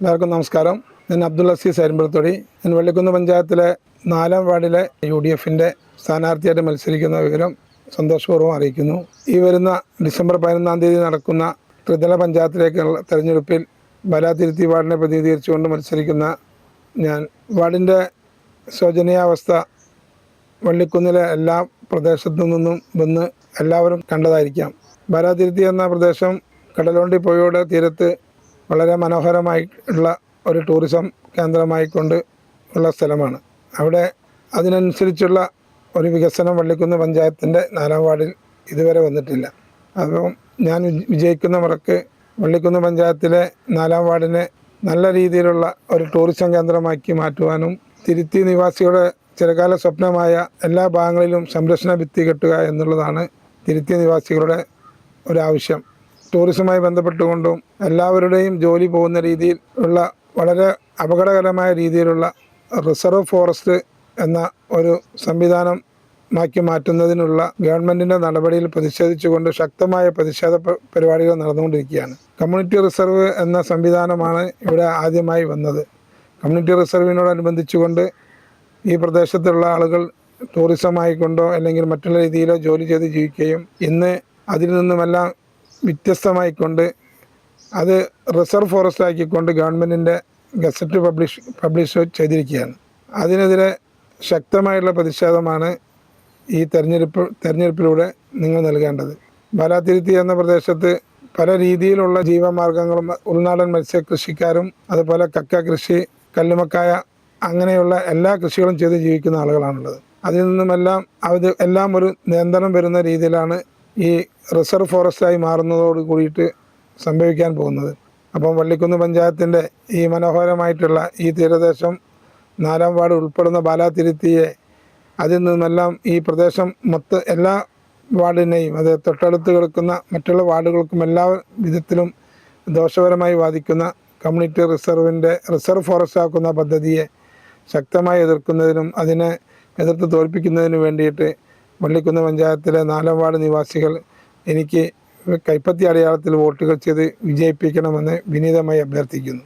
എല്ലാവർക്കും നമസ്കാരം. ഞാൻ അബ്ദുൽ അസീസ് അരിമ്പലത്തൊടി. ഞാൻ വെള്ളിക്കുന്ന് പഞ്ചായത്തിലെ 4-ാം വാർഡിലെ UDFിൻ്റെ സ്ഥാനാർത്ഥിയായിട്ട് മത്സരിക്കുന്ന വിവരം സന്തോഷപൂർവ്വം അറിയിക്കുന്നു. ഈ വരുന്ന ഡിസംബർ 11-ാം തീയതി നടക്കുന്ന ത്രിതല പഞ്ചായത്തിലേക്കുള്ള തെരഞ്ഞെടുപ്പിൽ ബലാതിരുത്തി വാർഡിനെ പ്രതിനിധീകരിച്ചുകൊണ്ട് മത്സരിക്കുന്ന ഞാൻ വാർഡിൻ്റെ ശോചനീയാവസ്ഥ വെള്ളിക്കുന്നിലെ എല്ലാ പ്രദേശത്തു നിന്നും വന്ന് എല്ലാവരും കണ്ടതായിരിക്കാം. ബലാതിരുത്തി എന്ന പ്രദേശം കടലുണ്ടി പുഴയുടെ തീരത്ത് വളരെ മനോഹരമായിട്ടുള്ള ഒരു ടൂറിസം കേന്ദ്രമായിക്കൊണ്ട് ഉള്ള സ്ഥലമാണ്. അവിടെ അതിനനുസരിച്ചുള്ള ഒരു വികസനം വെള്ളിക്കുന്ന് പഞ്ചായത്തിൻ്റെ 4-ാം വാർഡിൽ ഇതുവരെ വന്നിട്ടില്ല. അപ്പം ഞാൻ വിജയിക്കുന്ന മുറക്ക് വെള്ളിക്കുന്ന് പഞ്ചായത്തിലെ 4-ാം വാർഡിനെ നല്ല രീതിയിലുള്ള ഒരു ടൂറിസം കേന്ദ്രമാക്കി മാറ്റുവാനും തിരുത്തി നിവാസികളുടെ ചിരകാല സ്വപ്നമായ എല്ലാ ഭാഗങ്ങളിലും സംരക്ഷണ ഭിത്തി കെട്ടുക എന്നുള്ളതാണ് തിരുത്തി നിവാസികളുടെ ഒരാവശ്യം. ടൂറിസവുമായി ബന്ധപ്പെട്ടുകൊണ്ടും എല്ലാവരുടെയും ജോലി പോകുന്ന രീതിയിൽ ഉള്ള വളരെ അപകടകരമായ രീതിയിലുള്ള റിസർവ് ഫോറസ്റ്റ് എന്ന ഒരു സംവിധാനമാക്കി മാറ്റുന്നതിനുള്ള ഗവൺമെൻറ്റിൻ്റെ നടപടിയിൽ പ്രതിഷേധിച്ചുകൊണ്ട് ശക്തമായ പ്രതിഷേധ പരിപാടികൾ നടന്നുകൊണ്ടിരിക്കുകയാണ്. കമ്മ്യൂണിറ്റി റിസർവ് എന്ന സംവിധാനമാണ് ഇവിടെ ആദ്യമായി വന്നത്. കമ്മ്യൂണിറ്റി റിസർവിനോടനുബന്ധിച്ചുകൊണ്ട് ഈ പ്രദേശത്തുള്ള ആളുകൾ ടൂറിസമായിക്കൊണ്ടോ അല്ലെങ്കിൽ മറ്റുള്ള രീതിയിലോ ജോലി ചെയ്ത് ജീവിക്കുകയും ഇന്ന് അതിൽ നിന്നുമെല്ലാം വ്യത്യസ്തമായിക്കൊണ്ട് അത് റിസർവ് ഫോറസ്റ്റ് ആക്കിക്കൊണ്ട് ഗവൺമെൻറ്റിൻ്റെ ഗസറ്റ് പബ്ലിഷ് ചെയ്തിരിക്കുകയാണ്. അതിനെതിരെ ശക്തമായുള്ള പ്രതിഷേധമാണ് ഈ തെരഞ്ഞെടുപ്പിലൂടെ നിങ്ങൾ നൽകേണ്ടത്. ബലാതിരുത്തി എന്ന പ്രദേശത്ത് പല രീതിയിലുള്ള ജീവമാർഗങ്ങളും ഉൾനാടൻ മത്സ്യകൃഷിക്കാരും അതുപോലെ കക്ക കൃഷി, കല്ലുമക്കായ അങ്ങനെയുള്ള എല്ലാ കൃഷികളും ചെയ്ത് ജീവിക്കുന്ന ആളുകളാണുള്ളത്. അതിൽ നിന്നുമെല്ലാം എല്ലാം ഒരു നിയന്ത്രണം വരുന്ന രീതിയിലാണ് ഈ റിസർവ് ഫോറസ്റ്റായി മാറുന്നതോട് കൂടിയിട്ട് സംഭവിക്കാൻ പോകുന്നത്. അപ്പം വെള്ളിക്കുന്ന് പഞ്ചായത്തിൻ്റെ ഈ മനോഹരമായിട്ടുള്ള ഈ തീരദേശം 4-ാം വാർഡ് ഉൾപ്പെടുന്ന ബാലാതിരുത്തിയെ അതിൽ നിന്നെല്ലാം ഈ പ്രദേശം എല്ലാ വാർഡിനെയും അത് തൊട്ടടുത്ത് കിടക്കുന്ന മറ്റുള്ള വാർഡുകൾക്കും എല്ലാ വിധത്തിലും ദോഷകരമായി ബാധിക്കുന്ന കമ്മ്യൂണിറ്റി റിസർവ് ഫോറസ്റ്റ് ആക്കുന്ന പദ്ധതിയെ ശക്തമായി എതിർക്കുന്നതിനും അതിനെ എതിർത്ത് തോൽപ്പിക്കുന്നതിനും വേണ്ടിയിട്ട് വെള്ളിക്കുന്ന് പഞ്ചായത്തിലെ 4-ാം വാർഡ് നിവാസികൾ എനിക്ക് കൈപ്പത്തി അടയാളത്തിൽ വോട്ടുകൾ ചെയ്ത് വിജയിപ്പിക്കണമെന്ന് വിനീതമായി അഭ്യർത്ഥിക്കുന്നു.